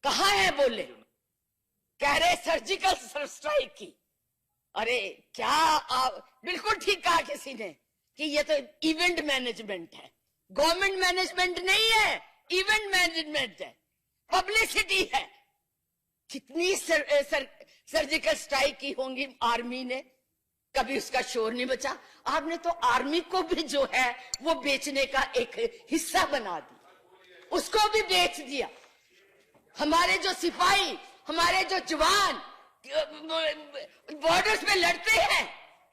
कहाँ है बोले? कह रहे सर्जिकल स्ट्राइक की। अरे क्या बिल्कुल ठीक कहा किसी ने कि ये तो इवेंट मैनेजमेंट है, गवर्नमेंट मैनेजमेंट नहीं है, इवेंट मैनेजमेंट है, पब्लिसिटी है। कितनी सर्जिकल स्ट्राइक की होंगी आर्मी ने, कभी उसका शोर नहीं बचा। आपने तो आर्मी को भी जो है वो बेचने का एक हिस्सा बना दिया, उसको भी बेच दिया। हमारे जो सिपाही, हमारे जो जवान बॉर्डर्स में लड़ते हैं,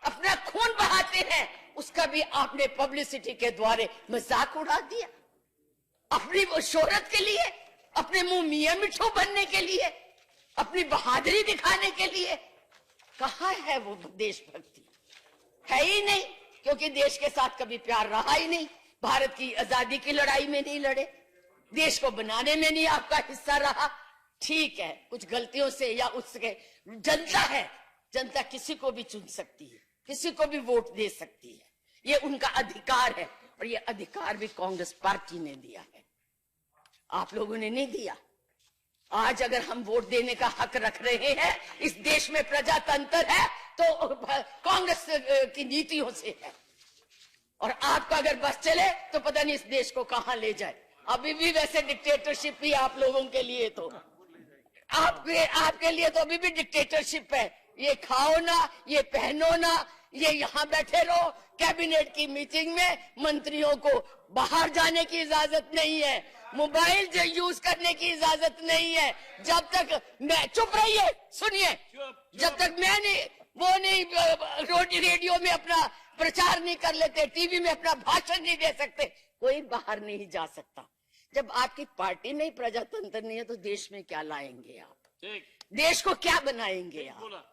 अपना खून बहाते हैं, उसका भी आपने पब्लिसिटी के द्वारा मजाक उड़ा दिया, अपनी वो शोहरत के लिए, अपने मुंह मियां मिठू बनने के लिए, अपनी बहादुरी दिखाने के लिए। कहाँ है वो देशभक्ति? है ही नहीं, क्योंकि देश के साथ कभी प्यार रहा ही नहीं। भारत की आजादी की लड़ाई में नहीं लड़े, देश को बनाने में नहीं आपका हिस्सा रहा। ठीक है, कुछ गलतियों से या उसके, जनता है, जनता किसी को भी चुन सकती है, किसी को भी वोट दे सकती है, ये उनका अधिकार है, और ये अधिकार भी कांग्रेस पार्टी ने दिया है, आप लोगों ने नहीं दिया। आज अगर हम वोट देने का हक रख रहे हैं, इस देश में प्रजातंत्र है, तो कांग्रेस की नीतियों से है। और आपका अगर बस चले तो पता नहीं इस देश को कहां ले जाए। अभी भी वैसे डिक्टेटरशिप ही आप लोगों के लिए, तो आपके लिए तो अभी भी डिक्टेटरशिप है। ये खाओ ना, ये पहनो ना, ये यहाँ बैठे रहो। कैबिनेट की मीटिंग में मंत्रियों को बाहर जाने की इजाजत नहीं है, मोबाइल जो यूज करने की इजाजत नहीं है। जब तक मैं, चुप रहिए, सुनिए, जब तक मैं नहीं, वो नहीं, रेडियो में अपना प्रचार नहीं कर लेते, टीवी में अपना भाषण नहीं दे सकते, कोई बाहर नहीं जा सकता। जब आपकी पार्टी में ही प्रजातंत्र नहीं है तो देश में क्या लाएंगे आप? देश को क्या बनाएंगे आप?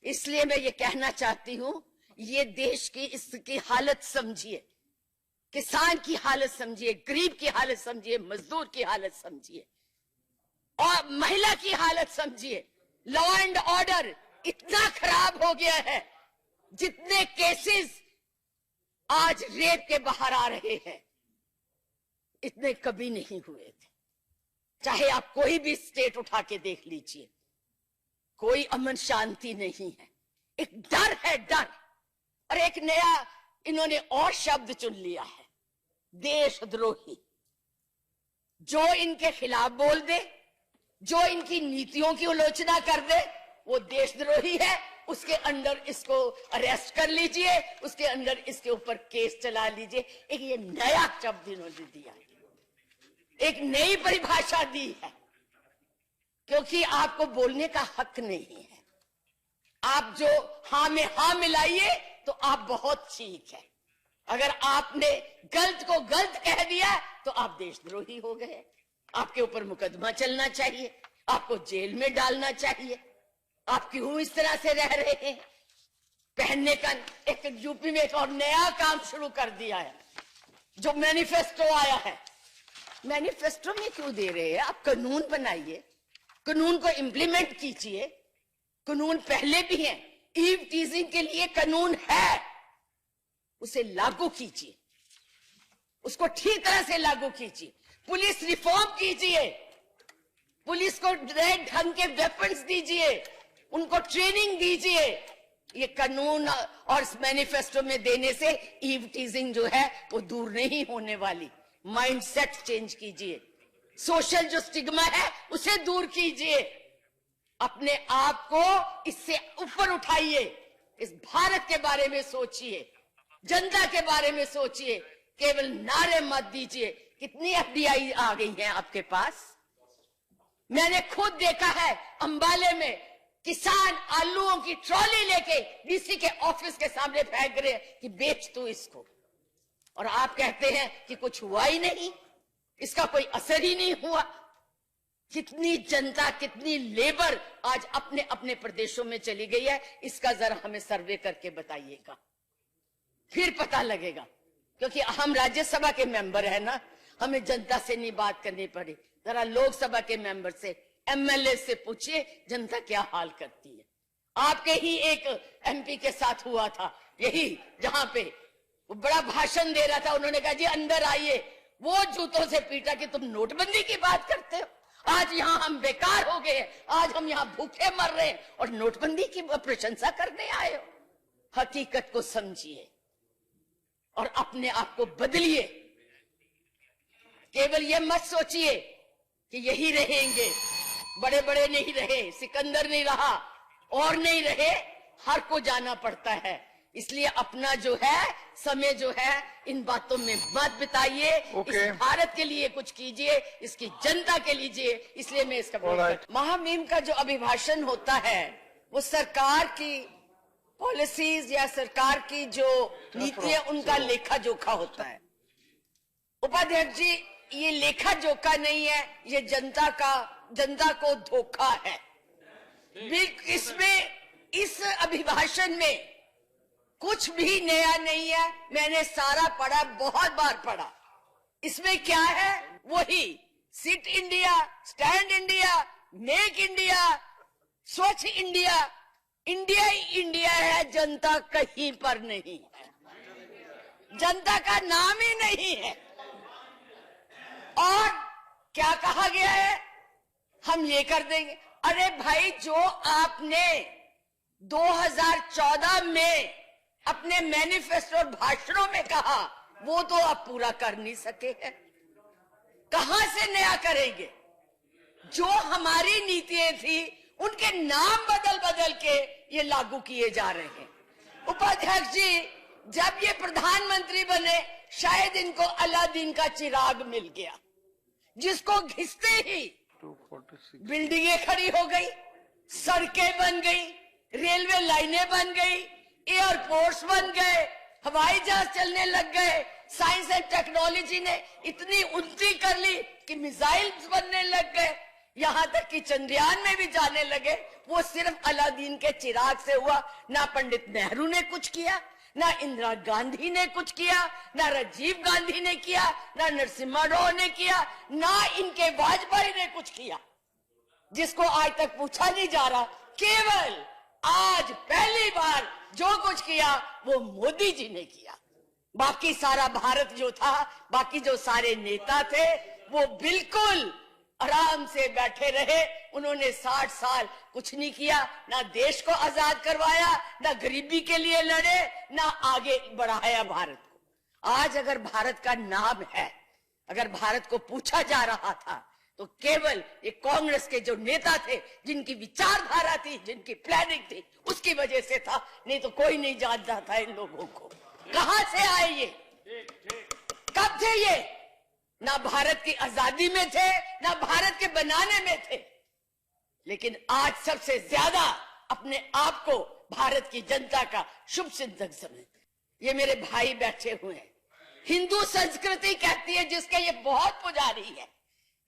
इसलिए मैं ये कहना चाहती हूं, ये देश की इसकी हालत समझिए, किसान की हालत समझिए, गरीब की हालत समझिए, मजदूर की हालत समझिए, और महिला की हालत समझिए। लॉ एंड ऑर्डर इतना खराब हो गया है, जितने केसेस आज रेप के बाहर आ रहे हैं, इतने कभी नहीं हुए थे। चाहे आप कोई भी स्टेट उठा के देख लीजिए, कोई अमन शांति नहीं है, एक डर है, डर। और एक नया इन्होंने और शब्द चुन लिया है, देशद्रोही। जो इनके खिलाफ बोल दे, जो इनकी नीतियों की आलोचना कर दे, वो देशद्रोही है। उसके अंदर इसको अरेस्ट कर लीजिए, उसके अंदर इसके ऊपर केस चला लीजिए। एक ये नया शब्द इन्होंने दिया है, एक नई परिभाषा दी है, क्योंकि आपको बोलने का हक नहीं है। आप जो हाँ में हाँ मिलाइए तो आप बहुत ठीक है, अगर आपने गलत को गलत कह दिया तो आप देशद्रोही हो गए। आपके ऊपर मुकदमा चलना चाहिए, आपको जेल में डालना चाहिए। आप क्यों इस तरह से रह रहे हैं? पहनने का एक यूपी में एक और नया काम शुरू कर दिया है, जो मैनिफेस्टो आया है। मैनिफेस्टो में क्यों दे रहे हैं? आप कानून बनाइए, कानून को इंप्लीमेंट कीजिए। कानून पहले भी है, ईव टीजिंग के लिए कानून है, उसे लागू कीजिए, उसको ठीक तरह से लागू कीजिए। पुलिस रिफॉर्म कीजिए, पुलिस को नए ढंग के वेपन्स दीजिए, उनको ट्रेनिंग दीजिए। ये कानून और मैनिफेस्टो में देने से ईव टीजिंग जो है वो दूर नहीं होने वाली। माइंडसेट चेंज कीजिए, सोशल जो स्टिग्मा है उसे दूर कीजिए, अपने आप को इससे ऊपर उठाइए। इस भारत के बारे में सोचिए, जनता के बारे में सोचिए, केवल नारे मत दीजिए। कितनी एफडीआई आ गई हैं आपके पास? मैंने खुद देखा है, अंबाले में किसान आलूओं की ट्रॉली लेके डीसी के ऑफिस के सामने फेंक रहे हैं कि बेच तू इसको, और आप कहते हैं कि कुछ हुआ ही नहीं, इसका कोई असर ही नहीं हुआ। कितनी जनता, कितनी लेबर आज अपने अपने प्रदेशों में चली गई है, इसका जरा हमें सर्वे करके बताइएगा, फिर पता लगेगा। क्योंकि हम राज्यसभा के मेंबर है ना, हमें जनता से नहीं बात करनी पड़ी। जरा लोकसभा के मेंबर से, एमएलए से पूछिए जनता क्या हाल करती है। आपके ही एक एमपी के साथ हुआ था यही, जहां पे वो बड़ा भाषण दे रहा था, उन्होंने कहा जी अंदर आइए, वो जूतों से पीटा कि तुम नोटबंदी की बात करते हो, आज यहाँ हम बेकार हो गए, आज हम यहाँ भूखे मर रहे हैं और नोटबंदी की प्रशंसा करने आए हो। हकीकत को समझिए और अपने आप को बदलिए। केवल ये मत सोचिए कि यही रहेंगे, बड़े बड़े नहीं रहे, सिकंदर नहीं रहा और नहीं रहे, हर को जाना पड़ता है। इसलिए अपना जो है समय जो है इन बातों में मत बिताइए। इस भारत के लिए कुछ कीजिए, इसकी जनता के लिए। इसलिए मैं इसका महामहिम का जो अभिभाषण होता है वो सरकार की पॉलिसीज या सरकार की जो नीतियां उनका लेखा जोखा होता है। उपाध्यक्ष जी, ये लेखा जोखा नहीं है, ये जनता को धोखा है। इसमें इस अभिभाषण में कुछ भी नया नहीं है। मैंने सारा पढ़ा, बहुत बार पढ़ा। इसमें क्या है? वही sit India, stand India, make India, Swachh India. India ही इंडिया है, जनता कहीं पर नहीं है, जनता का नाम ही नहीं है। और क्या कहा गया है? हम ये कर देंगे। अरे भाई, जो आपने 2014 में अपने मैनिफेस्टो और भाषणों में कहा वो तो आप पूरा कर नहीं सके हैं। कहां से नया करेंगे? जो हमारी नीतियां थी उनके नाम बदल बदल के ये लागू किए जा रहे हैं। उपाध्यक्ष जी, जब ये प्रधानमंत्री बने शायद इनको अलादीन का चिराग मिल गया, जिसको घिसते ही बिल्डिंगें खड़ी हो गई, सड़कें बन गई, रेलवे लाइनें बन गई, एयरपोर्ट्स बन गए, हवाई जहाज चलने लग गए। साइंस एंड टेक्नोलॉजी ने इतनी उन्नति कर ली कि मिसाइल्स बनने लग गए, यहां तक कि चंद्रयान में भी जाने लगे। वो सिर्फ अलादीन के चिराग से हुआ। ना पंडित नेहरू ने कुछ किया, ना इंदिरा गांधी ने कुछ किया, ना राजीव गांधी ने किया, ना नरसिम्हा राव ने किया, ना इनके वाजपेयी ने कुछ किया, जिसको आज तक पूछा नहीं जा रहा। केवल आज पहली बार जो कुछ किया वो मोदी जी ने किया। बाकी सारा भारत जो था, बाकी जो सारे नेता थे, वो बिल्कुल आराम से बैठे रहे। उन्होंने 60 साल कुछ नहीं किया, ना देश को आजाद करवाया, ना गरीबी के लिए लड़े, ना आगे बढ़ाया भारत को। आज अगर भारत का नाम है, अगर भारत को पूछा जा रहा था, तो केवल ये कांग्रेस के जो नेता थे, जिनकी विचारधारा थी, जिनकी प्लानिंग थी, उसकी वजह से था। नहीं तो कोई नहीं जानता था इन लोगों को। कहां से आए ये? कब थे ये? ना भारत की आजादी में थे, ना भारत के बनाने में थे। लेकिन आज सबसे ज्यादा अपने आप को भारत की जनता का शुभ चिंतक समझते। ये मेरे भाई बैठे हुए हैं। हिंदू संस्कृति कहती है, जिसके ये बहुत पुजारी है,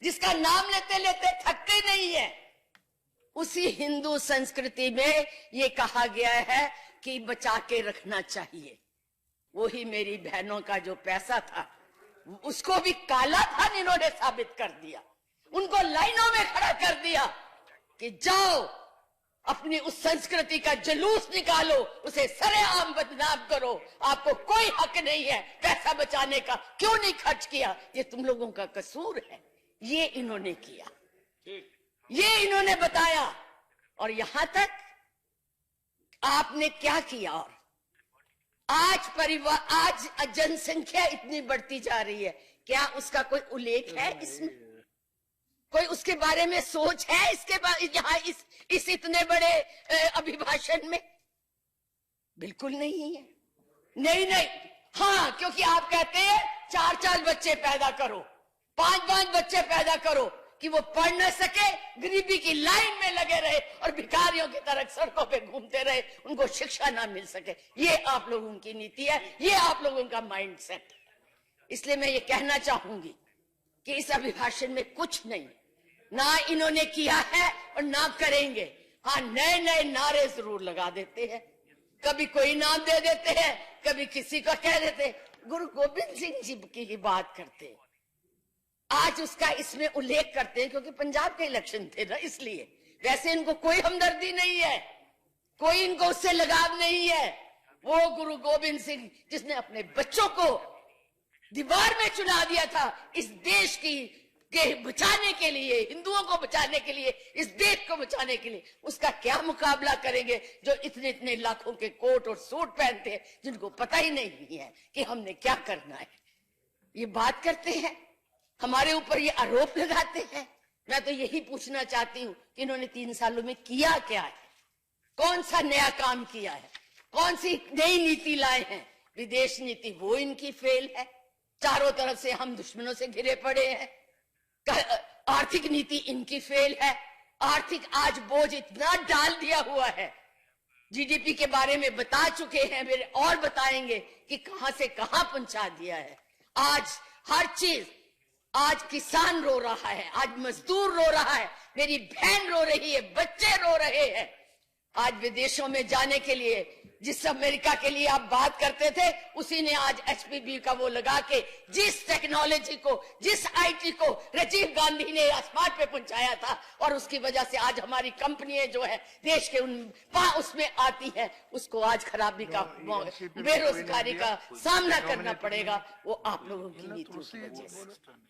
जिसका नाम लेते लेते थकते नहीं है, उसी हिंदू संस्कृति में ये कहा गया है कि बचा के रखना चाहिए। वही मेरी बहनों का जो पैसा था, उसको भी काला था, इन्होंने साबित कर दिया। उनको लाइनों में खड़ा कर दिया कि जाओ अपनी उस संस्कृति का जुलूस निकालो, उसे सरेआम बदनाम करो। आपको कोई हक नहीं है पैसा बचाने का। क्यों नहीं खर्च किया? ये तुम लोगों का कसूर है। ये इन्होंने किया, ये इन्होंने बताया। और यहां तक आपने क्या किया? और आज जनसंख्या इतनी बढ़ती जा रही है, क्या उसका कोई उल्लेख है इसमें? कोई उसके बारे में सोच है इसके बारे यहाँ इस इतने बड़े अभिभाषण में? बिल्कुल नहीं है। नहीं। हाँ, क्योंकि आप कहते हैं 4 बच्चे पैदा करो, 5 बच्चे पैदा करो कि वो पढ़ न सके, गरीबी की लाइन में लगे रहे और भिखारियों की तरह सड़कों पे घूमते रहे, उनको शिक्षा ना मिल सके। ये आप लोगों की नीति है, ये आप लोगों का माइंडसेट। इसलिए मैं ये कहना चाहूंगी कि इस अभिभाषण में कुछ नहीं, ना इन्होंने किया है और ना करेंगे। हाँ, नए नए नारे जरूर लगा देते हैं, कभी कोई नाम दे देते हैं, कभी किसी को कह देते हैं। गुरु गोविंद सिंह जी की ही बात करते हैं, आज उसका इसमें उल्लेख करते हैं क्योंकि पंजाब के इलेक्शन थे ना, इसलिए। वैसे इनको कोई हमदर्दी नहीं है, कोई इनको उससे लगाव नहीं है। वो गुरु गोविंद सिंह जिसने अपने बच्चों को दीवार में चुना दिया था, इस देश की के बचाने के लिए, हिंदुओं को बचाने के लिए, इस देश को बचाने के लिए उसका क्या मुकाबला करेंगे जो इतने इतने लाखों के कोट और सूट पहनते हैं, जिनको पता ही नहीं है कि हमने क्या करना है। ये बात करते हैं, हमारे ऊपर ये आरोप लगाते हैं। मैं तो यही पूछना चाहती हूं कि इन्होंने 3 सालों में किया क्या है, कौन सा नया काम किया है, कौन सी नई नीति लाए हैं। विदेश नीति वो इनकी फेल है, चारों तरफ से हम दुश्मनों से घिरे पड़े हैं। आर्थिक नीति इनकी फेल है, आर्थिक आज बोझ इतना डाल दिया हुआ है, जीडीपी के बारे में बता चुके हैं, मेरे और बताएंगे कि कहां से कहां पहुंचा दिया है। आज हर चीज, आज किसान रो रहा है, आज मजदूर रो रहा है, मेरी बहन रो रही है, बच्चे रो रहे हैं। आज विदेशों में जाने के लिए जिस अमेरिका के लिए आप बात करते थे, उसी ने आज एचपीबी का वो लगा के जिस टेक्नोलॉजी को, जिस आईटी को राजीव गांधी ने आसमान पे पहुंचाया था, और उसकी वजह से आज हमारी कंपनियां जो है देश के उसमें आती है, उसको आज खराबी का, बेरोजगारी का सामना करना पड़ेगा। वो आप लोगों की नीतियों की वजह से।